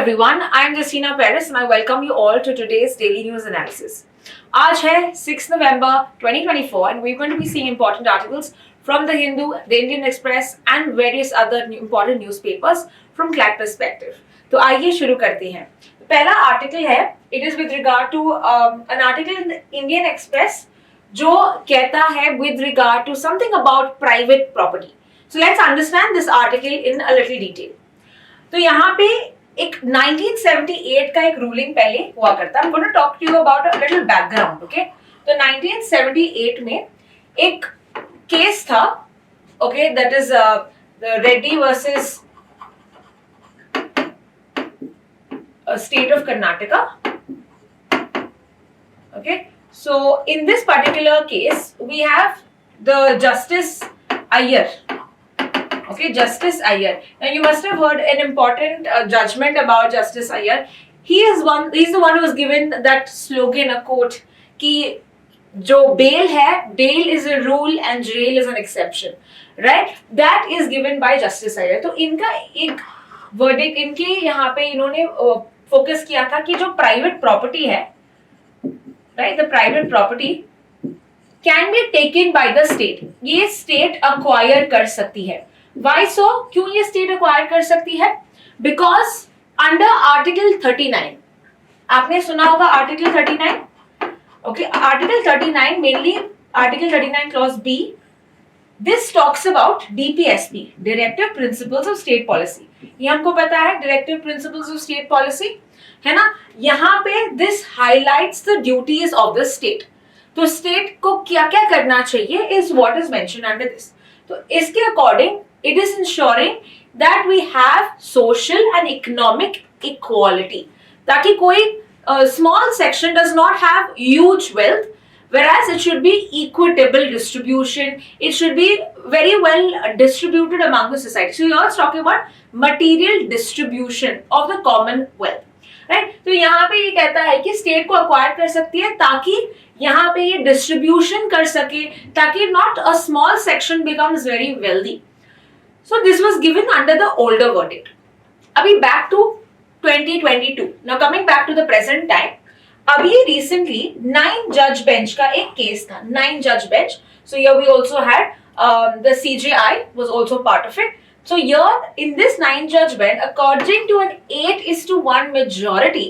everyone, I am Justina Paris and I welcome you all to today's daily news analysis. आज है 6 November 2024 and we're going to be seeing important articles from the Hindu, the Indian Express and various other important newspapers from CLAT perspective. तो आइए शुरू करते हैं. पहला article है, it is with regard to an article in the Indian Express जो कहता है with regard to something about private property. So let's understand this article in a little detail. तो यहाँ पे एक 1978 का एक रूलिंग पहले हुआ करता है. I'm going to talk to you about a little background, okay? तो 1978 में एक केस था, okay, that is the Reddy versus state of Karnataka. Okay, so in this particular case we have the Justice Iyer. Okay, Justice Iyer. Now you must have heard an important judgment about Justice Iyer. He's the one who was given that slogan, a quote, कि जो bail है, bail is a rule and jail is an exception, right? That is given by Justice Iyer. तो इनका एक verdict, इनके यहाँ पे इन्होंने focus किया था कि जो private property है, right? The private property can be taken by the state. ये state acquire कर सकती है. Why so? क्यों ये स्टेट एक्वायर कर सकती है? Because under Article 39, आपने सुना होगा Article 39? Okay, Article 39 mainly Article 39 Clause B. This talks about DPSP, Directive Principles of State Policy. ये हमको पता है Directive Principles of State Policy, है ना? यहाँ पे this highlights the duties of the state. तो state को क्या क्या करना चाहिए is what is mentioned under this. तो इसके according it is ensuring that we have social and economic equality, ताकि कोई small section does not have huge wealth, whereas it should be equitable distribution. It should be very well distributed among the society. So you are talking about material distribution of the common wealth, right? तो यहाँ पे ये कहता है कि state को acquire कर सकती है ताकि यहाँ पे ये distribution कर सके, ताकि not a small section becomes very wealthy. So this was given under the older verdict. अभी back to 2022. Now coming back to the present time. अभी recently 9 judge bench का एक case था. 9 judge bench. So here we also had the CJI was also part of it. So here in this 9 judge bench, according to an 8:1 majority,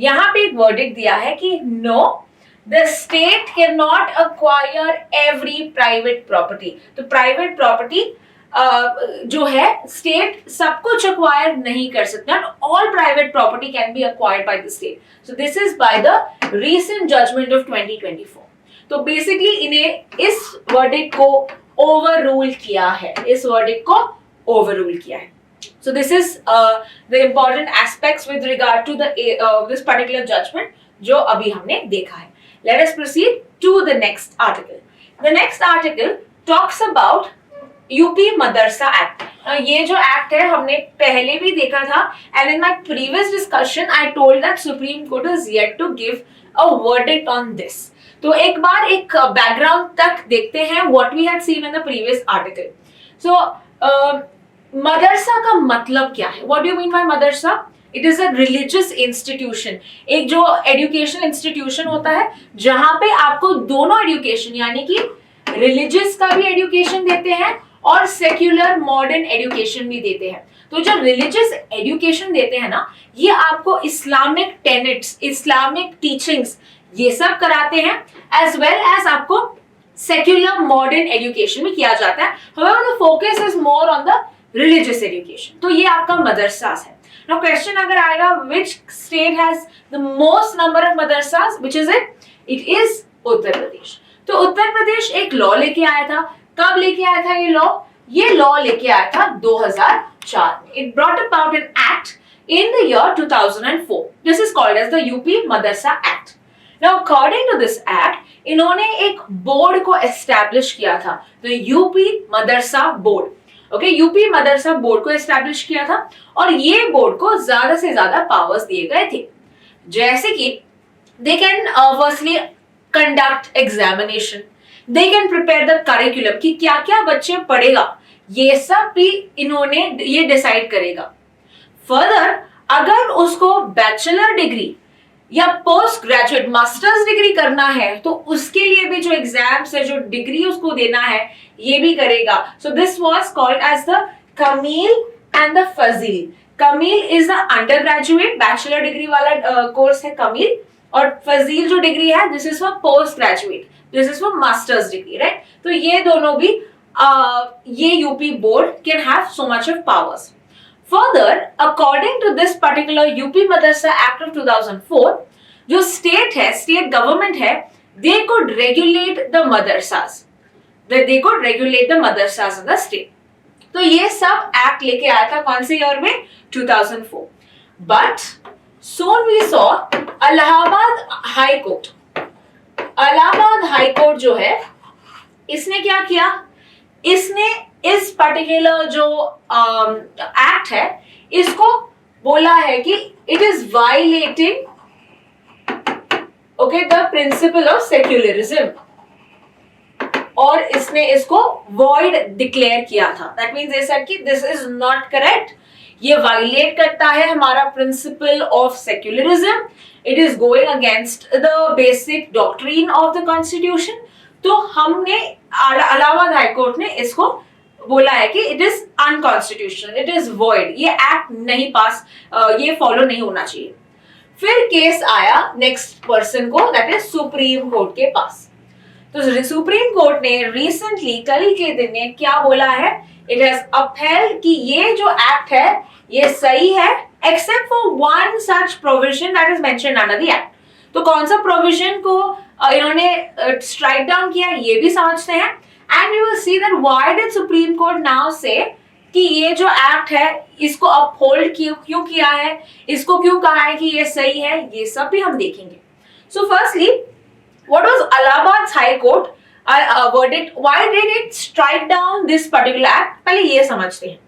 यहाँ पे एक verdict दिया है कि no, the state cannot acquire every private property. तो private property जो है state सब कुछ acquire नहीं कर सकता. All private property can be acquired by the state. So this is by the recent judgment of 2024. तो basically इन्हें इस verdict को overrule किया है. इस verdict को overrule किया है. So this is the important aspects with regard to the this particular judgment जो अभी हमने देखा है. Let us proceed to the next article. The next article talks about UP Madrasa act. ये जो एक्ट है हमने पहले भी देखा था and in my previous discussion I told that Supreme Court is yet to give a verdict on this. तो एक बार एक बैकग्राउंड तक देखते हैं what we had seen in the previous article. So मदरसा का मतलब क्या है? What do you mean by Madrasa? It is a religious institution. एक जो education institution होता है जहाँ पे आपको दोनों education यानी कि religious का भी education देते हैं और सेक्युलर मॉडर्न एजुकेशन भी देते हैं. तो जो रिलीजियस एजुकेशन देते हैं ना, ये आपको इस्लामिक टेनेट्स, इस्लामिक टीचिंग्स ये सब कराते हैं, एज वेल एज आपको सेक्युलर मॉडर्न एजुकेशन भी किया जाता है. However, the focus is more on the religious education. तो ये आपका मदरसास है. Now question अगर आएगा, which state has the most number of madrasas? Which is it? It is Uttar Pradesh. तो उत्तर प्रदेश एक लॉ लेके आया था. कब लेके आया था ये लॉ? ये लॉ लेके आया था 2004 में. It brought about an act in the year 2004. This is called as the UP Madrasa Act. Now according to this act, इन्होंने एक बोर्ड को एस्टैब्लिश किया था, the UP Madrasa Board. Okay, UP Madrasa Board को establish किया था और ये बोर्ड को ज्यादा से ज्यादा पावर्स दिए गए थे, जैसे कि they can firstly conduct examination. They can prepare the curriculum कि क्या क्या बच्चे पढ़ेगा, ये सब भी इन्होंने ये डिसाइड करेगा. Further, अगर उसको बैचलर डिग्री या पोस्ट ग्रेजुएट मास्टर्स डिग्री करना है तो उसके लिए भी जो एग्जाम्स है, जो डिग्री उसको देना है, ये भी करेगा. So this was called as the Kamil and the Fazil. Kamil is the under graduate bachelor degree वाला कोर्स है कमील, और फजील जो डिग्री है this is for post graduate, this is for masters degree, right. तो ये दोनों भी ये UP board can have so much of powers. Further, according to this particular UP Madrasa Act of 2004, जो स्टेट है, स्टेट गवर्नमेंट है, they could regulate the madrasas. They could regulate the madrasas in the state. तो ये सब act लेके आया था कौन से ईयर में? 2004. But soon we saw Allahabad high court. Allahabad high court जो है, इसने क्या किया? इसने इस पर्टिकुलर जो एक्ट है, इसको बोला है कि it is violating okay the principle of secularism, और इसने इसको वॉइड डिक्लेयर किया था. दैट मीन्स ये सेड कि दिस इज नॉट करेक्ट, ये वायलेट करता है हमारा principle of secularism, it is going against the basic doctrine of the constitution. तो हमने इलाहाबाद हाईकोर्ट ने इसको बोला है कि it is unconstitutional, it is void, ये एक्ट नहीं पास, ये फॉलो नहीं होना चाहिए. फिर केस आया नेक्स्ट पर्सन को, दैट इज सुप्रीम कोर्ट के पास. तो सुप्रीम कोर्ट ने रिसेंटली कल के दिन ने क्या बोला है? इट हैज अपहेल्ड कि ये जो एक्ट है ये सही है, except for one such provision that is mentioned under the act. तो कौन सा प्रोविजन को इन्होंने स्ट्राइक डाउन किया, ये भी समझते हैं. And you will see that why did supreme court now से कि ये जो एक्ट है इसको अपहोल्ड क्यों किया है, इसको क्यों कहा है कि ये सही है, ये सब भी हम देखेंगे. So firstly, what was Allahabad high court verdict, why did it strike down this particular act? पहले ये समझते हैं.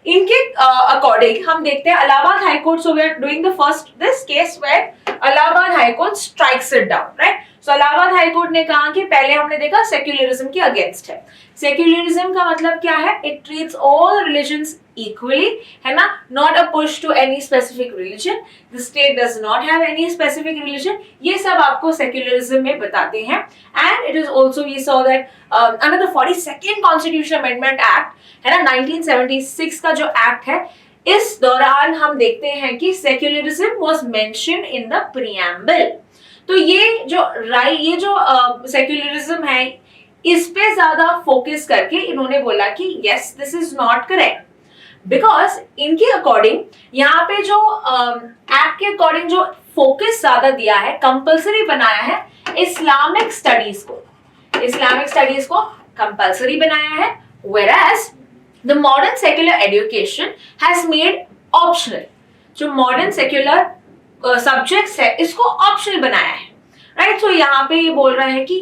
इनके अकॉर्डिंग हम देखते हैं Allahabad high court. So we are doing the first this case where Allahabad high court strikes it down, right. सो Allahabad high court ने कहा कि पहले हमने देखा सेक्युलरिज्म के अगेंस्ट है. सेक्युलरिज्म का मतलब क्या है? It treats all religions equally, है ना, not a push to any specific religion, the state does not have any specific religion. ये सब आपको सेक्युलरिज्म में बताते हैं. And it is also we saw that under the 42nd constitution amendment act, है ना, 1976 का जो एक्ट है, इस दौरान हम देखते हैं कि secularism was mentioned in the preamble. तो ये जो सेक्युलरिज्म है, इस पे ज्यादा फोकस करके इन्होंने बोला कि yes this is not correct, because इनके अकॉर्डिंग यहाँ पे जो एक्ट के अकॉर्डिंग जो फोकस ज्यादा दिया है, कंपल्सरी बनाया है इस्लामिक स्टडीज को, इस्लामिक स्टडीज को कंपल्सरी बनाया है, whereas the modern secular education has made optional. जो मॉडर्न सेक्युलर सब्जेक्ट्स है इसको ऑप्शनल बनाया है, राइट. सो यहाँ पे ये बोल रहा है कि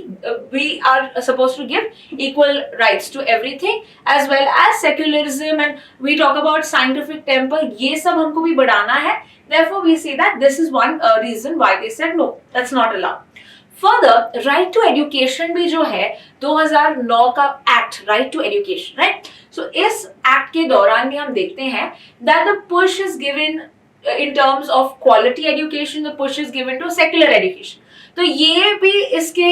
we are suppose to give equal rights to everything as well as secularism, and we talk about scientific temper, ये सब हमको भी बढ़ाना है. therefore we see that this is one reason why they said no, that's not allowed. Further right to education भी जो है 2009 का act, right to education, right. So इस एक्ट के दौरान भी हम देखते हैं that the push is given in terms of quality education, the push is given to secular education. तो ये भी इसके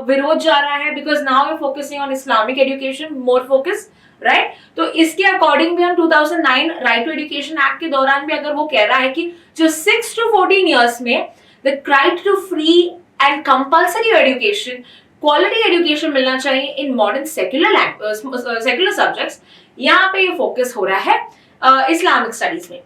विरोध जा रहा है, because now we focusing on Islamic education, more focus, right. तो इसके अकॉर्डिंग भी हम 2009 राइट टू एजुकेशन एक्ट के दौरान भी अगर वो कह रहा है कि जो 6 to 14 ईयर्स में the right to free and compulsory education, quality education मिलना चाहिए इन मॉडर्न सेक्युलर सब्जेक्ट्स, यहाँ पे ये फोकस हो रहा है इस्लामिक स्टडीज में.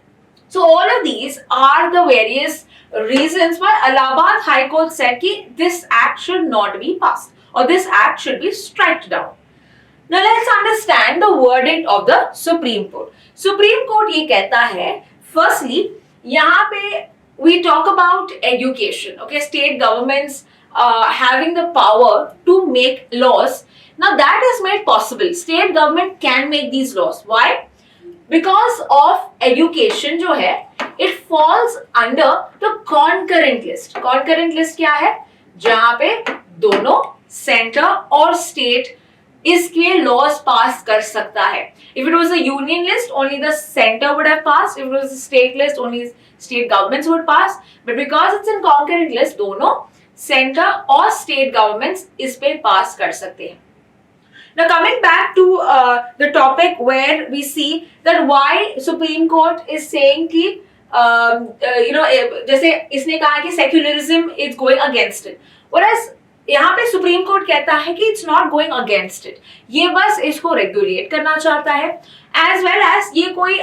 So all of these are the various reasons why Allahabad High Court said कि this act should not be passed or this act should be struck down. Now let's understand the verdict of the Supreme Court. Supreme Court ये कहता है, firstly यहाँ पे we talk about education, okay, state governments having the power to make laws. Now that is made possible. State government can make these laws. Why? Because of education जो है it falls under the concurrent list. Concurrent list क्या है? जहां पे दोनों centre और state इसके laws पास कर सकता है. If it was a union list, only the center would have passed. If it was a state list, only state governments would pass. But because it's in concurrent list, दोनों center और state governments इस पे pass कर सकते हैं. Now coming back to the topic where we see that why Supreme Court is saying कि जैसे इसने कहा कि secularism is going against it. Whereas यहाँ पे सुप्रीम कोर्ट कहता है कि it's not going against it, ये बस इसको रेगुलेट करना चाहता है. एज वेल एज ये कोई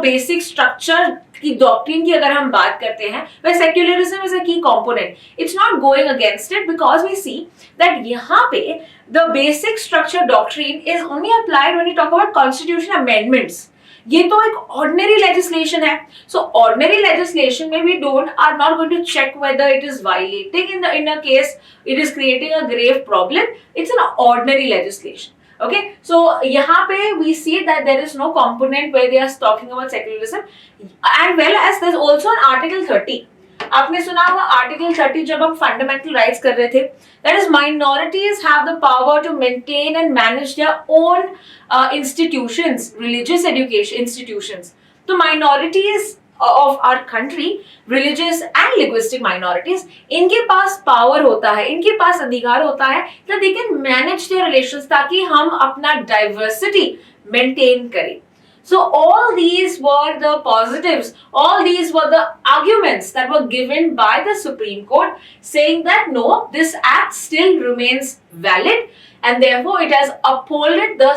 बेसिक स्ट्रक्चर की डॉक्ट्रिन की अगर हम बात करते हैं, वह secularism is a key component. It's not going against it because we see that यहाँ पे the basic structure doctrine is only applied when you talk about constitution amendments. ये तो एक ऑर्डिनरी लेजिस्लेशन है. सो ऑर्डिनरी लेजिस्लेशन में we don't are not going to check whether it is violating in a case it is creating a grave problem. It's an ordinary legislation. Okay, so यहाँ पे we see that there is no component where they are talking about secularism, and well as there's also an Article 30. आपने सुना होगा Article 30 जब हम fundamental rights कर रहे थे, that is minorities have the power to maintain and manage their own institutions, religious education institutions. तो minorities of our country, religious and linguistic minorities, इनके पास पावर होता है, इनके पास अधिकार होता है that they can manage their relations ताकि हम अपना diversity maintain करें. So all these were the positives, all these were the arguments that were given by the Supreme Court saying that no, this act still remains valid and therefore it has upholded the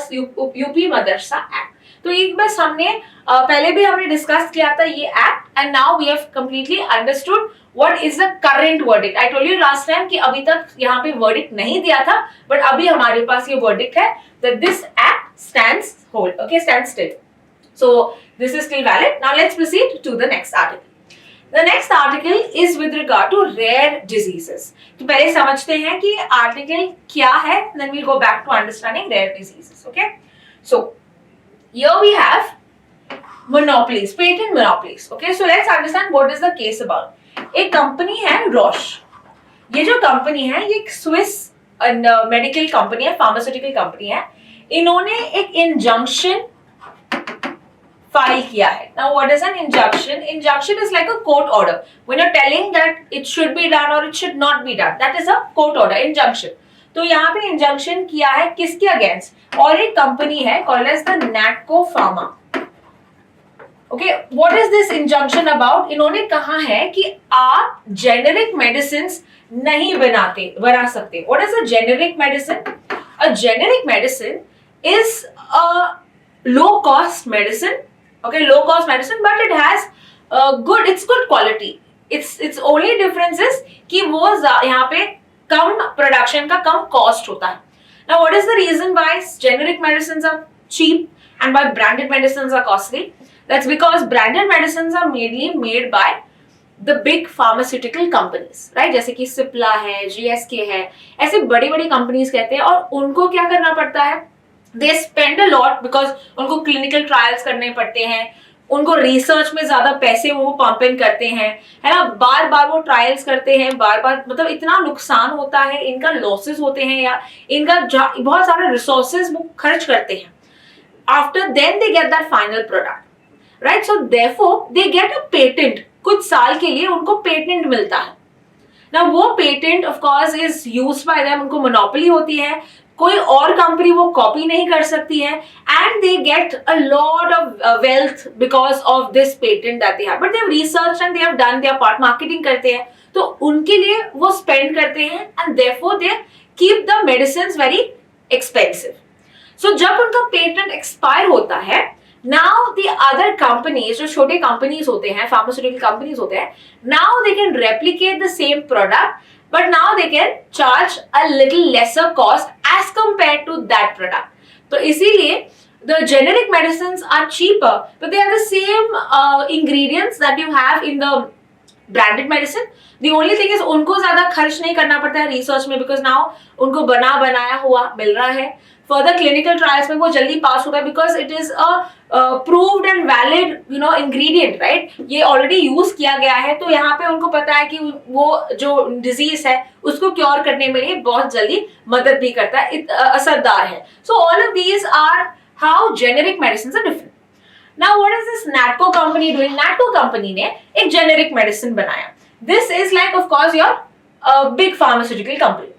UP Madrasa Act. तो एक बस हमने पहले भी हमने discuss किया था ये act, and now we have completely understood what is the current verdict. I told you last time कि अभी तक यहाँ पे वर्डिक्ट नहीं दिया था, बट अभी हमारे पास ये वर्डिक्ट है that this act stands hold, okay, stands still. So this is still valid. Now let's proceed to the next article. The next article is with regard to rare diseases. तो पहले समझते हैं कि article क्या है, then we'll go back to understanding rare diseases. Okay, so here we have monopolies, patent monopolies. Okay, so let's understand what is the case about. एक company है Roche. ये जो कंपनी है ये एक स्विस मेडिकल कंपनी है, pharmaceutical company है. इन्होंने एक इंजंक्शन फाइल किया है. Now what is an injunction? Injunction is like a court order. When you're telling that it should be done or it should not be done, that is a court order, injunction. तो यहाँ पे injunction किया है किसके against? और एक company है called as the Natco pharma. Okay, what is this injunction about? इन्होंने कहा है कि आप जेनेरिक मेडिसिन नहीं बना सकते. What is a generic medicine? A generic medicine is a low cost medicine. Okay, low cost medicine but it has good quality. It's only difference is कि वो यहाँ पे कम प्रोडक्शन का कम कॉस्ट होता है. Now what is the reason why generic medicines are cheap and why branded medicines are costly? That's because branded medicines are mainly made by the big pharmaceutical companies, right? जैसे कि सिप्ला है, GSK है, ऐसे बड़ी बड़ी companies कहते हैं. और उनको क्या करना पड़ता है? They spend a lot because उनको clinical trials करने पड़ते हैं, उनको रिसर्च में ज्यादा पैसे वो पंप इन करते हैं, है ना. बार बार वो ट्रायल्स करते हैं, बार बार, मतलब इतना नुकसान होता है, इनका लॉसेस होते हैं या इनका बहुत सारे रिसोर्सेज वो खर्च करते हैं. After then they get that final product, right. So therefore they get a patent. कुछ साल के लिए उनको पेटेंट मिलता है. ना वो patent of course is used by them, उनको मोनोपोली होती है, कोई और कंपनी वो कॉपी नहीं कर सकती है, and they get a lot of wealth because of this patent that they have. But they have research and they have done their part. Marketing करते हैं तो उनके लिए वो स्पेंड करते हैं, and therefore they keep the medicines very expensive. So जब उनका पेटेंट एक्सपायर होता है, नाउ द अदर कंपनीज, जो छोटे कंपनीज होते हैं, फार्मास्यूटिकल कंपनीज होते हैं, now they can replicate the same product, but now they can charge a little lesser cost as compared to that product. तो इसीलिए the generic medicines are cheaper, but they are the same ingredients that you have in the branded medicine. The only thing is उनको ज्यादा खर्च नहीं करना पड़ता है research में, because now उनको बनाया हुआ मिल रहा है. फर्दर क्लिनिकल ट्रायल्स में वो जल्दी पास होता है because it is a proved and valid ingredient, right? ये ऑलरेडी यूज किया गया है, तो यहाँ पे उनको पता है कि वो जो डिजीज है उसको क्योर करने में ये बहुत जल्दी मदद भी करता है, असरदार है. So all of these are how generic medicine are different. Now what is this Natco company doing? Natco company ने एक generic medicine बनाया. This is like of course your big pharmaceutical company.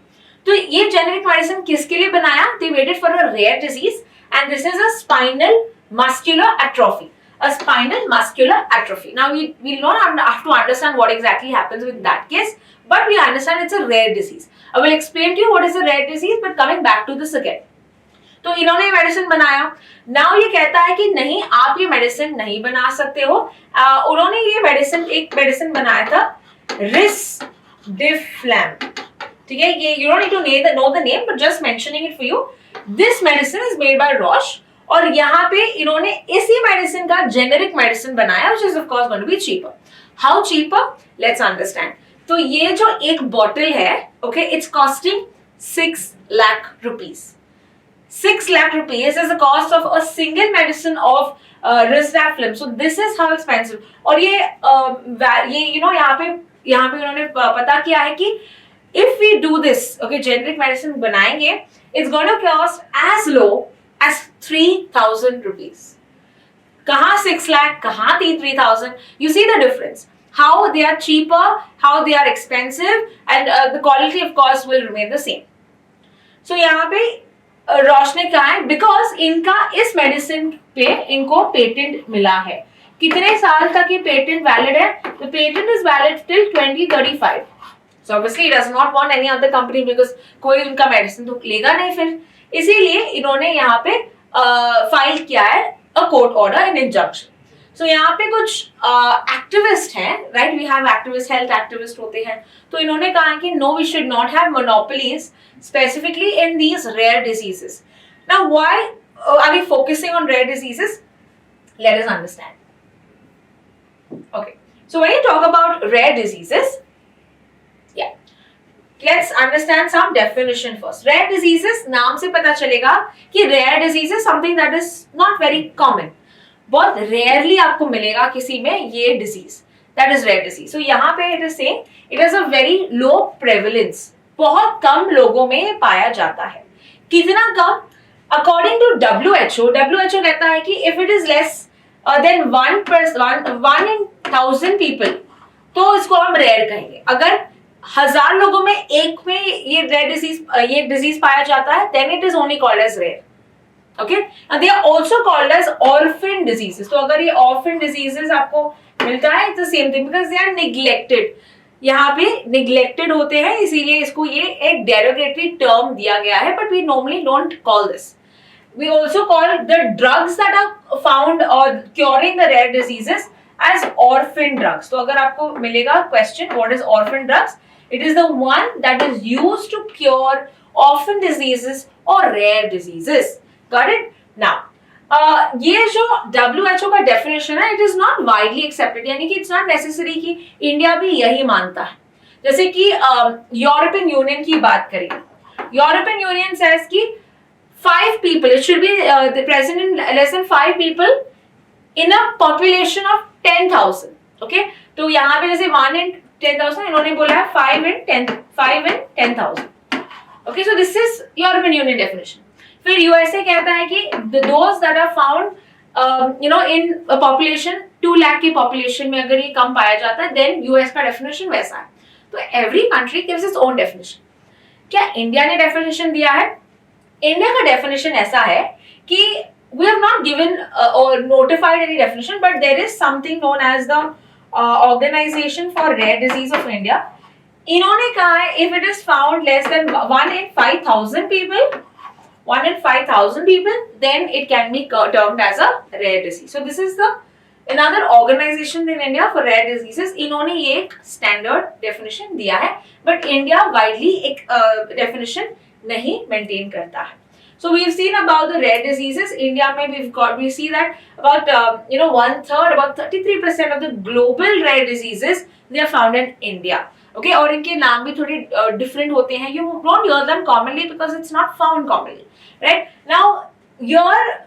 तो ये generic medicine किसके लिए बनाया? They made it for a rare disease and this is a spinal muscular atrophy. A spinal muscular atrophy. Now we will not have to understand what exactly happens with that case, but we understand it's a rare disease. I will explain to you what is a rare disease, but coming back to this again. तो इन्होंने ये medicine बनाया. Now ये कहता है कि नहीं, आप ये मेडिसिन नहीं बना सकते हो. उन्होंने ये एक मेडिसिन बनाया था रिस्डिफ्लैम. ठीक है, ये you don't need to know the name but just mentioning it for you. This medicine is made by Roche और यहाँ पे इन्होंने इसी मेडिसिन का जेनेरिक मेडिसिन बनाया which is of course going to be cheaper. How cheaper? Let's understand. तो ये जो एक बॉटल है, okay, it's costing 6 lakh rupees. 6 lakh rupees is the cost of a single medicine of risdiplam. So this is how expensive. और ये यहाँ पे उन्होंने पता किया है कि if we do this, okay, generic medicine बनाएंगे, it's going to cost as low as 3,000 rupees. कहाँ 6 lakh, कहाँ 3,000? You see the difference. How they are cheaper, how they are expensive, and the quality of course will remain the same. So यहाँ पे Roche ने कहा है because इनका इस medicine पे इनको पेटेंट मिला है. कितने साल तक ये पेटेंट वैलिड है? The patent is valid till 2035. So obviously it does not want any other company because कोई उनका मेडिसिन तो लेगा नहीं फिर. इसीलिए इन्होंने यहाँ पे फाइल किया है a court order and injunction. So यहाँ पे कुछ एक्टिविस्ट हैं, right? We have activist, health activist होते हैं. तो इन्होंने कहा कि no, we should not have monopolies specifically in these rare diseases. Now why are we focusing on rare diseases? Let us understand. Okay, so when you talk about rare diseases, yeah, let's understand some definition first. Rare diseases, नाम से पता चलेगा कि rare disease is something that is not very common. बहुत rarely आपको मिलेगा किसी में ये disease. That is rare disease. So यहाँ पे it is saying it has a very low prevalence. बहुत कम लोगों में पाया जाता है. कितना कम? अकॉर्डिंग टू WHO कहता है कि if it is less than 1 in 1000 people तो इसको हम रेयर कहेंगे. अगर 1000 लोगों में एक में ये डिजीज पाया जाता है then it is only called as rare. Okay, and they are also called as orphan diseases. तो अगर ये ऑर्फन डिजीजेस आपको मिलता है it's the same thing because they are neglected. यहाँ पे निग्लेक्टेड होते हैं, इसीलिए इसको ये एक डेरोगेटरी टर्म दिया गया है. But we normally don't call this. We also call the drugs that are found और curing the rare diseases as orphan drugs. तो अगर आपको मिलेगा question what is orphan drugs, it is the one that is used to cure orphan diseases और rare diseases. Got it? Now ये जो WHO का definition है it is not widely accepted, यानी कि इट्स नॉट नेसेसरी कि India भी यही मानता है. जैसे कि यूरोपियन यूनियन की बात करें, यूरोपियन यूनियन सेज कि 5 people, it should be present in less than 5 people in a population of 10,000. Okay, तो यहाँ पे जैसे 1 in 10,000, इन्होंने बोला है 5 in 10,000. Okay, so this is European Union definition. फिर यूएसए कहता है कि those that are found in population 2 lakh की पॉपुलेशन में अगर ये कम पाया जाता है देन यूएस का डेफिनेशन वैसा है. तो every country gives its own definition. क्या इंडिया ने डेफिनेशन दिया है? इंडिया का डेफिनेशन ऐसा है कि वी हैव नॉट गिवन और notified any definition but there is something known as the organisation for rare disease of India. इन्होंने कहा है if it is found less than 1 in 5,000 people, 1 in 5,000 people, then it can be termed as a rare disease. So this is the another organization in India for rare diseases. इन्होंने ये एक standard definition दिया है, but India widely एक definition नहीं maintain करता है. So we've seen about the rare diseases. India में we see that about 1/3, about 33% of the global rare diseases they are found in India. Okay, और इनके नाम भी थोड़े different होते हैं. You don't hear them commonly because it's not found commonly. Right. Now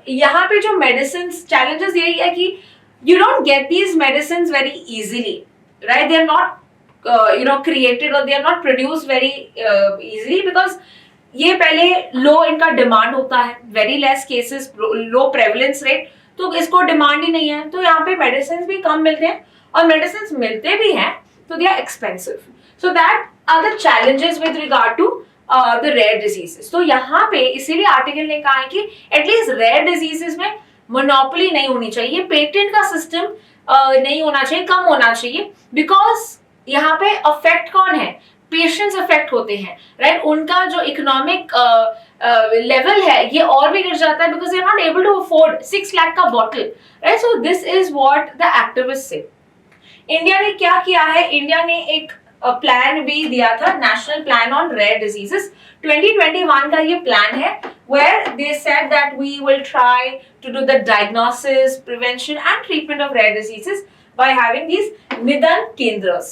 यहाँ पे जो मेडिसिन चैलेंजेस यही है कि you don't get these medicines very easily, right? They are not created, or they are not produced very easily, because ये पहले लो इनका demand होता है, वेरी लेस केसेस, लो प्रेवलेंस रेट, तो इसको डिमांड ही नहीं है, तो यहाँ पे मेडिसिन भी कम मिलते हैं, और मेडिसिन मिलते भी हैं तो they are expensive. So that are the challenges with regard to the rare diseases. तो यहाँ पे इसीलिए आर्टिकल ने कहा है कि एटलीस्ट रेयर डिजीजेस में मोनोपोली नहीं होनी चाहिए, पेटेंट का सिस्टम नहीं होना चाहिए, कम होना चाहिए, बिकॉज यहाँ पे अफेक्ट कौन है, पेशेंट्स अफेक्ट होते हैं, राइट. उनका जो इकोनॉमिक लेवल है ये और भी गिर जाता है, because they are not able to afford 6 lakh का bottle, right. So this is what the activist say. India ने क्या किया है, इंडिया ने एक प्लान भी दिया था, national plan on rare diseases. 2021 का ये प्लान है, where they said that we will try to do the diagnosis, prevention and treatment of rare diseases by having these निदान केंद्रस,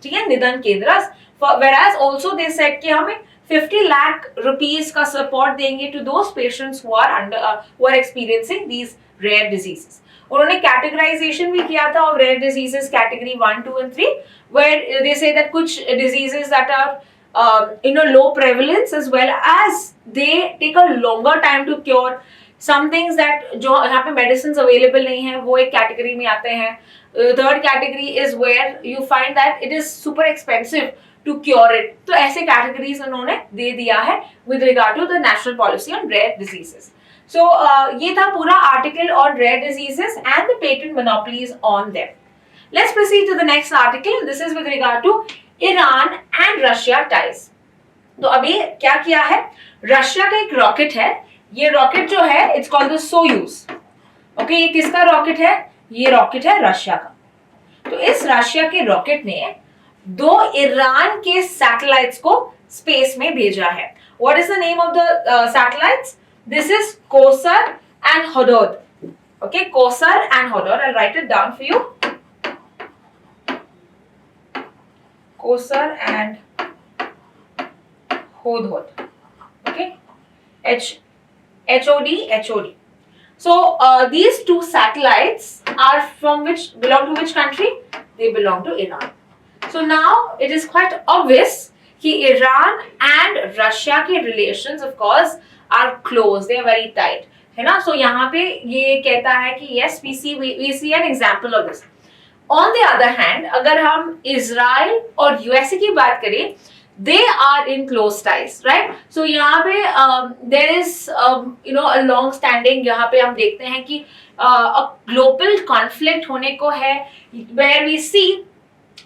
ठीक है, निदान केंद्रस. Whereas also they said कि हमें 50 lakh rupees का support देंगे to those patients who are experiencing these rare diseases. उन्होंने categorisation भी किया था of rare diseases, category 1, 2 and 3, where they say that कुछ diseases that are low prevalence, as well as they take a longer time to cure. Some things that जो यहाँ पे medicines available नहीं है वो एक कैटेगरी में आते हैं. Third category is where you find that it is super expensive to cure it. तो ऐसे कैटेगरीज उन्होंने दे दिया है with regard to the national policy on rare diseases. So ये था पूरा article on rare diseases and the patent monopolies on them. Let's proceed to the next article. This is with regard to Iran and Russia ties. तो अभी क्या किया है, Russia का एक रॉकेट है, ये रॉकेट जो है it's called the Soyuz. Okay, ये किसका रॉकेट है, ये रॉकेट है रशिया का. तो इस रशिया के रॉकेट ने 2 ईरान के सैटेलाइट्स को स्पेस में भेजा है. What is the name of the satellites? This is Kowsar and Hodhod. Okay, Kowsar and Hodhod. I write it down for you. Kowsar and Hodhod. Okay, HOD. So these 2 satellites are belong to which country? They belong to Iran. So now it is quite obvious कि Iran and Russia के relations of course are close. They are very tight, है ना. So यहाँ पे ये कहता है कि yes, we see an example of this. On the other hand, अगर हम इजराइल और USA की बात करें, they are in close ties, right? So यहाँ पे there is a long standing, यहाँ पे हम देखते हैं कि a global conflict होने को है, where we see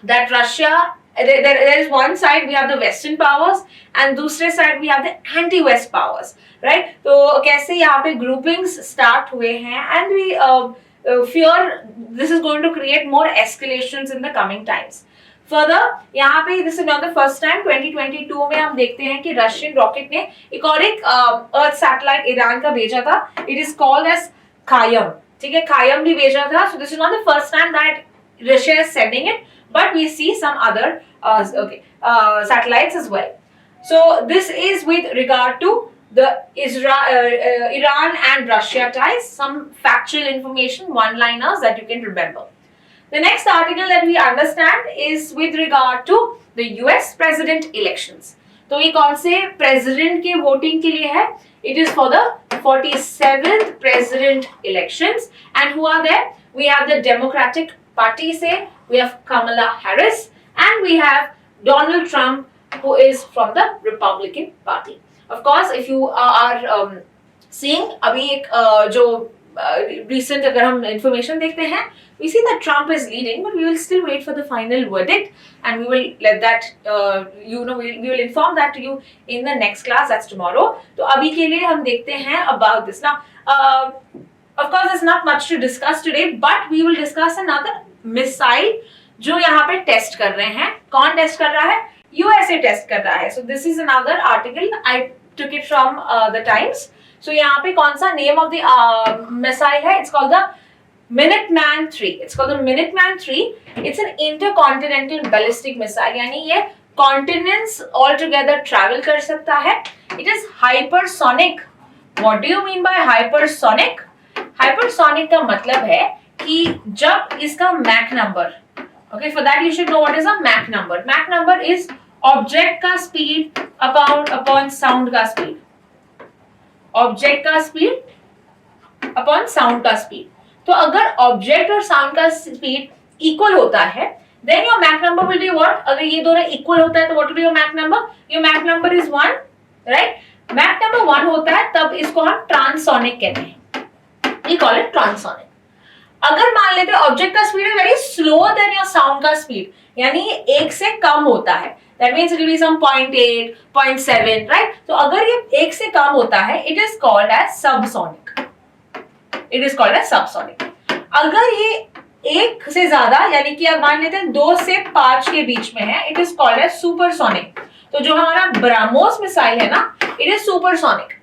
that Russia, there is one side we have the Western powers and दूसरे side we have the anti-West powers, right? तो कैसे यहाँ पे groupings start हुए हैं, and we fear this is going to create more escalations in the coming times. Further, यहाँ पे this is not the first time. 2022 में हम देखते हैं कि रशियन रॉकेट ने एक अर्थ सैटेलाइट ईरान का भेजा था. It is called as Khayyam, ठीक है, खायम भी भेजा था. So this is not the first time that Russia is sending it, but we see some other satellites as well. So this is with regard to the Iran and Russia ties. Some factual information, one-liners that you can remember. The next article that we understand is with regard to the US president elections. तो ये कौन से president के voting के लिए है? It is for the 47th president elections. And who are there? We have the Democratic Party से, we have Kamala Harris, and we have Donald Trump, who is from the Republican Party. Of course, if you are seeing अभी एक जो recent अगर हम information देखते हैं, we see that Trump is leading, but we will still wait for the final verdict, and we will let that we will inform that to you in the next class. That's tomorrow. तो अभी के लिए हम देखते हैं about this. Now, of course, there's not much to discuss today, but we will discuss another missile जो यहाँ पे टेस्ट कर रहे हैं. कौन टेस्ट कर रहा है? USA टेस्ट कर रहा है. So this is another article. I took it from the Times. So यहाँ पे कौन सा name of the missile है? It's called the Minuteman III. It's called the Minuteman III. It's an intercontinental ballistic missile. यानी ये continents altogether travel कर सकता है. It is hypersonic What do you mean by hypersonic? Hypersonic का मतलब है कि जब इसका Mach number, okay, for that you should know what is a Mach number. Mach number is object का speed upon sound का speed. Object का speed upon sound का speed. तो अगर object और sound का speed equal होता है, then your Mach number will be what? अगर ये दोनों equal होता है तो what will be your Mach number? Your Mach number is 1, right? Mach number 1 होता है तब इसको हम transonic कहते हैं. We call it transonic. अगर मान लेते हैं ऑब्जेक्ट का speed very slower than your sound का स्पीड, यानी ये 1 से कम होता है, that means it will be some 0.8, 0.7, right? तो अगर ये 1 से कम होता है, it is called as subsonic. It is called as subsonic. अगर ये 1 से ज्यादा, यानी कि अब मान लेते हैं 2 से 5 के बीच में है, it is called as supersonic. तो जो हमारा ब्रह्मोस मिसाइल है ना, it is supersonic.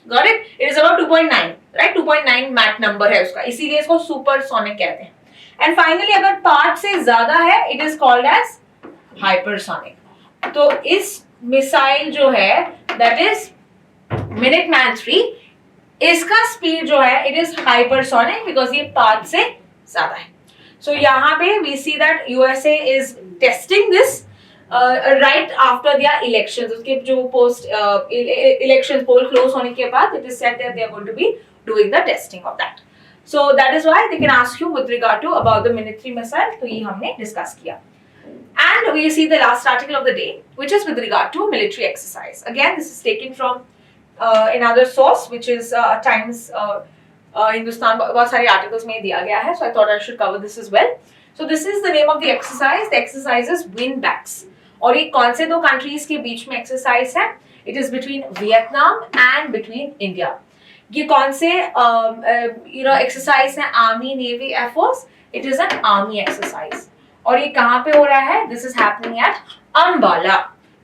Got it? It is about 2.9, right? 2.9 Mach number है उसका, इसीलिए इसको सुपरसोनिक कहते हैं. एंड फाइनली अगर 5 से ज्यादा है, it is called as hypersonic. तो इस मिसाइल जो है, दैट इज मिनटमैन 3, इसका स्पीड जो है, इट इज हाइपरसोनिक बिकॉज ये 5 से ज्यादा है. सो यहाँ पे we see that USA is testing this right after their elections. उसके जो post elections poll close होने के बाद, it is said that they are going to be doing the testing of that. So that is why they can ask you with regard to about the Mini 3 missile. तो ये हमने discuss किया. And we see the last article of the day, which is with regard to military exercise. Again, this is taken from another source, which is Times Hindustan. बहुत सारे articles में दिया गया है, so I thought I should cover this as well. So this is the name of the exercise. The exercise is Winbacks. और ये कौन से 2 कंट्रीज के बीच में एक्सरसाइज है? It is between Vietnam and between India. ये कौन से एक्सरसाइज है? Army, navy, air force. It is an army exercise. और ये कहाँ पे हो रहा है? This is happening at Ambala.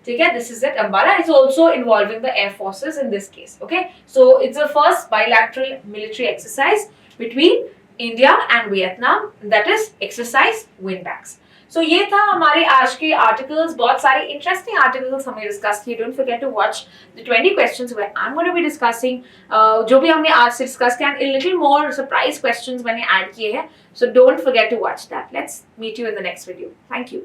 ठीक है, this is at Ambala. It's also involving the air forces in this case. Okay, so it's the first bilateral military exercise between India and Vietnam, that is exercise VINBAX. सो ये था हमारे आज के articles. बहुत सारे इंटरेस्टिंग आर्टिकल्स हमने discuss किए. Don't forget to watch the 20 questions where I am going to be discussing. जो भी हमने आज से डिस्कस किया, and little more surprise questions मैंने ऐड किए हैं. So don't forget to watch that. Let's meet you in the next video. Thank you.